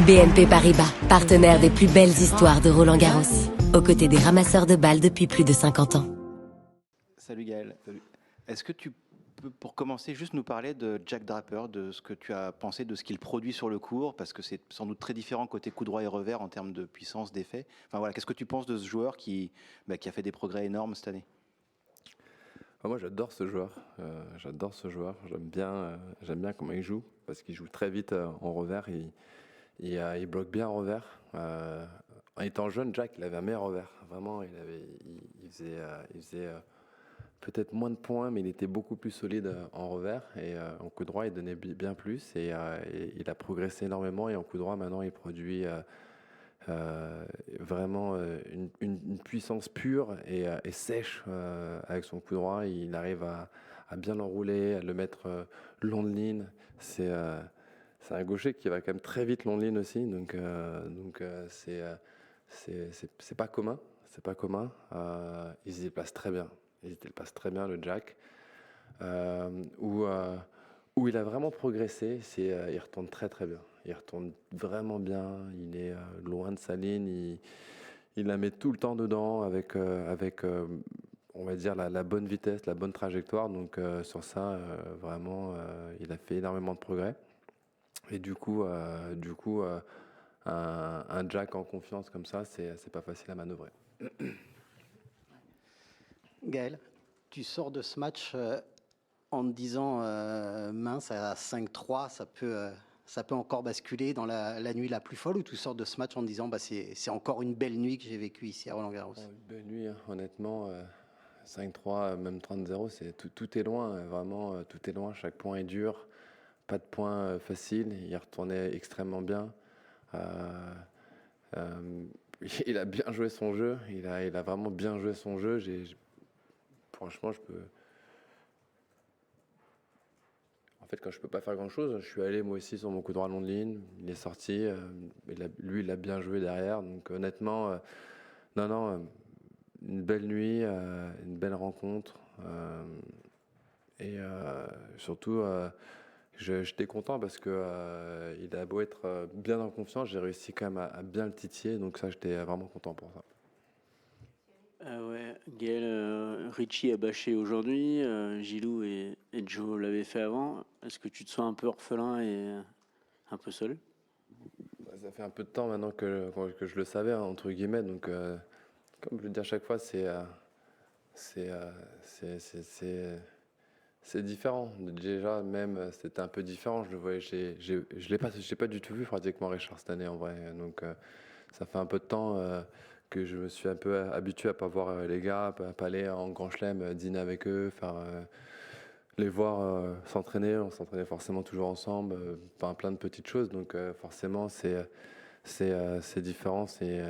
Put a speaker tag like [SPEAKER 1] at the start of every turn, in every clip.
[SPEAKER 1] BNP Paribas, partenaire des plus belles histoires de Roland-Garros, aux côtés des ramasseurs de balles depuis plus de 50 ans.
[SPEAKER 2] Salut Gaël. Salut. Est-ce que tu peux, pour commencer, juste nous parler de Jack Draper, de ce que tu as pensé de ce qu'il produit sur le court, parce que c'est sans doute très différent côté coup droit et revers en termes de puissance, d'effet. Enfin voilà, qu'est-ce que tu penses de ce joueur qui a fait des progrès énormes cette année?
[SPEAKER 3] Moi, j'adore ce joueur. J'adore ce joueur. J'aime bien comment il joue parce qu'il joue très vite en revers. Il bloque bien en revers. En étant jeune, Jack, il avait un meilleur revers. Vraiment, il faisait peut-être moins de points, mais il était beaucoup plus solide en revers. Et en coup droit, il donnait bien plus. Et il a progressé énormément. Et en coup droit, maintenant, il produit vraiment une puissance pure et sèche avec son coup droit. Il arrive à bien l'enrouler, à le mettre long de ligne. C'est un gaucher qui va quand même très vite long de ligne aussi, donc c'est pas commun. C'est pas commun. Il se déplace très bien. Il se déplace très bien, le Jack. Où il a vraiment progressé, il retourne très très bien. Il retourne vraiment bien. Il est loin de sa ligne. Il la met tout le temps dedans avec on va dire, la bonne vitesse, la bonne trajectoire. Donc sur ça, vraiment, il a fait énormément de progrès. Et du coup, un Jack en confiance comme ça, c'est pas facile à manœuvrer.
[SPEAKER 4] Gaël, tu sors de ce match en te disant mince, à 5-3, ça peut encore basculer dans la nuit la plus folle, ou tu sors de ce match en te disant c'est encore une belle nuit que j'ai vécue ici à Roland-Garros?
[SPEAKER 3] Une belle nuit, hein, honnêtement. 5-3, même 30-0, tout est loin, vraiment, tout est loin. Chaque point est dur, pas de point facile. Il retournait extrêmement bien. Euh, euh, il a bien joué son jeu. Il a vraiment bien joué son jeu. Franchement, en fait, quand je peux pas faire grand-chose, je suis allé moi aussi sur mon coup droit long de ligne. Il est sorti. Lui, il a bien joué derrière. Donc honnêtement, non, une belle nuit, une belle rencontre. Et surtout, j'étais content parce que il a beau être bien en confiance, j'ai réussi quand même à bien le titiller. Donc ça, j'étais vraiment content pour ça.
[SPEAKER 5] Ouais, Gaël, Richie a bâché aujourd'hui, Gilou et Joe l'avaient fait avant. Est-ce que tu te sens un peu orphelin et un peu seul?
[SPEAKER 3] Ça fait un peu de temps maintenant que je le savais, hein, entre guillemets. Donc, comme je le dis à chaque fois, c'est euh, c'est- c'est- c'est- c'est différent. Déjà, même, c'était un peu différent. Je le voyais, j'ai pas du tout vu pratiquement Richard cette année en vrai. Donc, ça fait un peu de temps que je me suis un peu habitué à pas voir les gars, à pas aller en grand chelem, dîner avec eux, faire les voir s'entraîner. On s'entraînait forcément toujours ensemble, enfin, plein de petites choses. Donc, forcément, c'est différent. C'est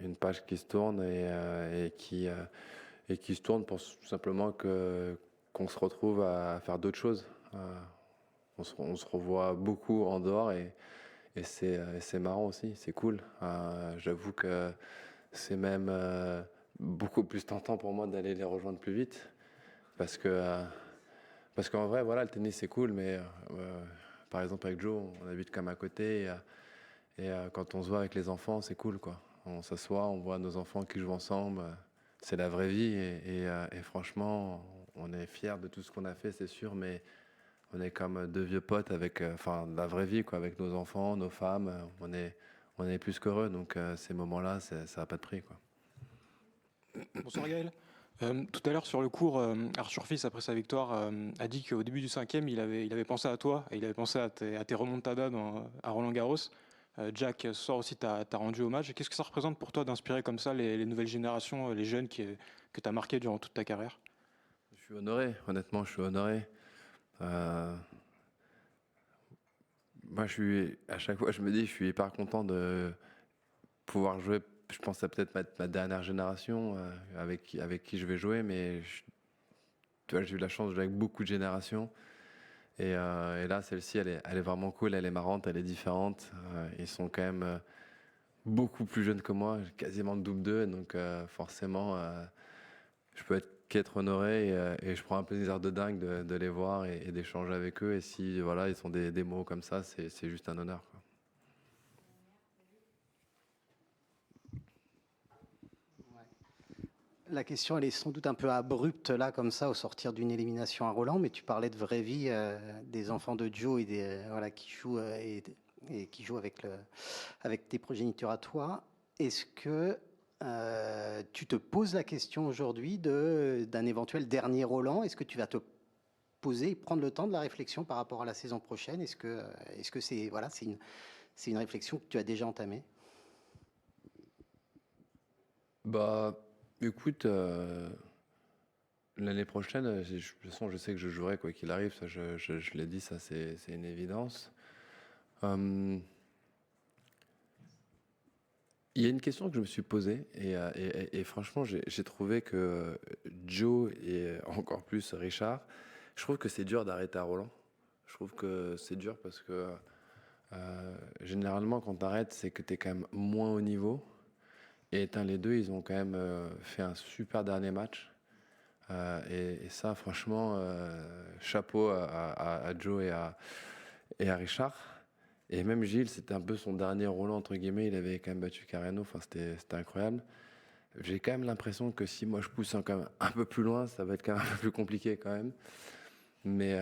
[SPEAKER 3] une page qui se tourne et qui se tourne pour tout simplement qu'on se retrouve à faire d'autres choses. On se revoit beaucoup en dehors et c'est marrant aussi, c'est cool. J'avoue que c'est même beaucoup plus tentant pour moi d'aller les rejoindre plus vite parce que parce qu'en vrai, voilà, le tennis c'est cool, mais par exemple avec Joe, on habite comme à côté quand on se voit avec les enfants, c'est cool quoi. On s'assoit, on voit nos enfants qui jouent ensemble. C'est la vraie vie et franchement, on est fiers de tout ce qu'on a fait, c'est sûr, mais on est comme deux vieux potes avec, enfin, la vraie vie, quoi, avec nos enfants, nos femmes. On est plus qu'heureux. Donc, ces moments-là, ça n'a pas de prix, quoi.
[SPEAKER 6] Bonsoir Gaël. Tout à l'heure sur le cours, Arthur Fils, après sa victoire, a dit qu'au début du cinquième, il avait pensé à toi et il avait pensé à tes remontadas à Roland-Garros. Jack, ce soir aussi, t'as rendu hommage. Qu'est-ce que ça représente pour toi d'inspirer comme ça les nouvelles générations, les jeunes que tu as marqués durant toute ta carrière?
[SPEAKER 3] Je suis honoré, honnêtement, je suis honoré. Euh, Moi, à chaque fois, je me dis, je suis hyper content de pouvoir jouer. Je pense à peut-être ma dernière génération avec qui je vais jouer, mais tu vois, j'ai eu la chance de jouer avec beaucoup de générations. Et là, celle-ci, elle est vraiment cool, elle est marrante, elle est différente. Ils sont quand même beaucoup plus jeunes que moi, quasiment le double d'eux. Donc forcément, je peux être qu'être honoré et je prends un plaisir de dingue de les voir et d'échanger avec eux. Et si voilà, ils sont des mots comme ça, c'est juste un honneur, quoi.
[SPEAKER 4] La question, elle est sans doute un peu abrupte, là, comme ça, au sortir d'une élimination à Roland, mais tu parlais de vraie vie des enfants de Joe et voilà, qui jouent, et qui jouent avec tes progénitures à toi. Est-ce que tu te poses la question aujourd'hui d'un éventuel dernier Roland? Est-ce que tu vas te poser et prendre le temps de la réflexion par rapport à la saison prochaine? Est-ce que c'est voilà, c'est une réflexion que tu as déjà entamée?
[SPEAKER 3] Bah, écoute, l'année prochaine, de toute façon, je sais que je jouerai quoi qu'il arrive, ça, je l'ai dit, ça, c'est une évidence. Il y a une question que je me suis posée et franchement, j'ai trouvé que Joe et encore plus Richard, je trouve que c'est dur d'arrêter à Roland. Je trouve que c'est dur parce que généralement, quand tu arrêtes, c'est que tu es quand même moins au niveau. Et les deux, ils ont quand même fait un super dernier match. Et ça, franchement, chapeau à Joe et à Richard. Et même Gilles, c'était un peu son dernier Roland, entre guillemets. Il avait quand même battu Carreno. Enfin, c'était incroyable. J'ai quand même l'impression que si moi je pousse quand même un peu plus loin, ça va être quand même un peu plus compliqué quand même. Mais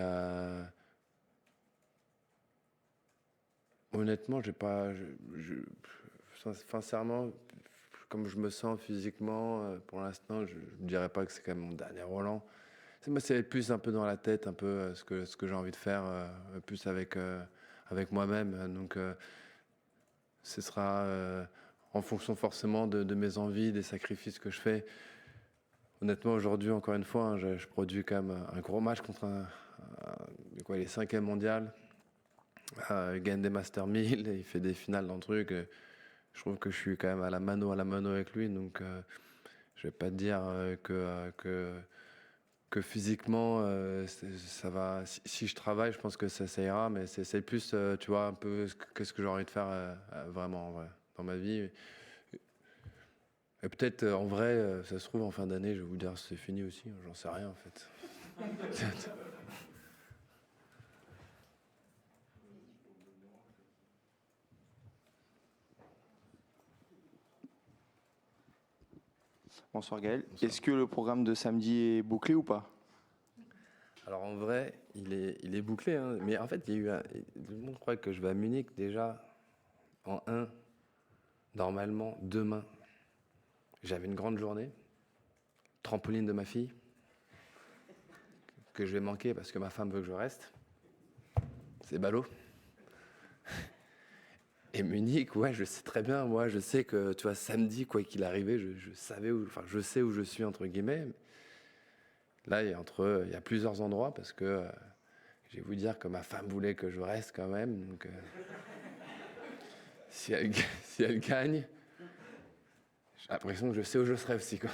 [SPEAKER 3] honnêtement, j'ai pas. Sincèrement, comme je me sens physiquement, pour l'instant, je ne dirais pas que c'est quand même mon dernier Roland. Moi, c'est plus un peu dans la tête, un peu ce que j'ai envie de faire, plus avec moi-même. Donc, ce sera en fonction forcément de mes envies, des sacrifices que je fais. Honnêtement, aujourd'hui, encore une fois, hein, je produis quand même un gros match contre il est 5e mondial. Il gagne des Master 1000, il fait des finales dans le truc. Je trouve que je suis quand même à la mano avec lui. Donc, je vais pas te dire que physiquement, ça va. Si je travaille, je pense que ça ira, mais c'est plus, tu vois, un peu qu'est-ce que j'ai envie de faire vraiment en vrai, dans ma vie. Et peut-être, en vrai, ça se trouve, en fin d'année, je vais vous dire c'est fini aussi, j'en sais rien en fait.
[SPEAKER 7] Bonsoir Gaël.
[SPEAKER 3] Bonsoir.
[SPEAKER 7] Est-ce que le programme de samedi est bouclé ou pas?
[SPEAKER 3] Alors en vrai, il est bouclé, hein. Mais en fait, il y a eu tout le monde croit que je vais à Munich déjà en 1. Normalement, demain, j'avais une grande journée, trampoline de ma fille, que je vais manquer parce que ma femme veut que je reste. C'est ballot. Et Munich, ouais, je sais très bien, moi, je sais que, tu vois, samedi, quoi qu'il arrivait, je savais je sais où je suis, entre guillemets. Là, il y a plusieurs endroits parce que je vais vous dire que ma femme voulait que je reste quand même. Donc, si elle gagne, j'ai l'impression que je sais où je serai aussi, quoi.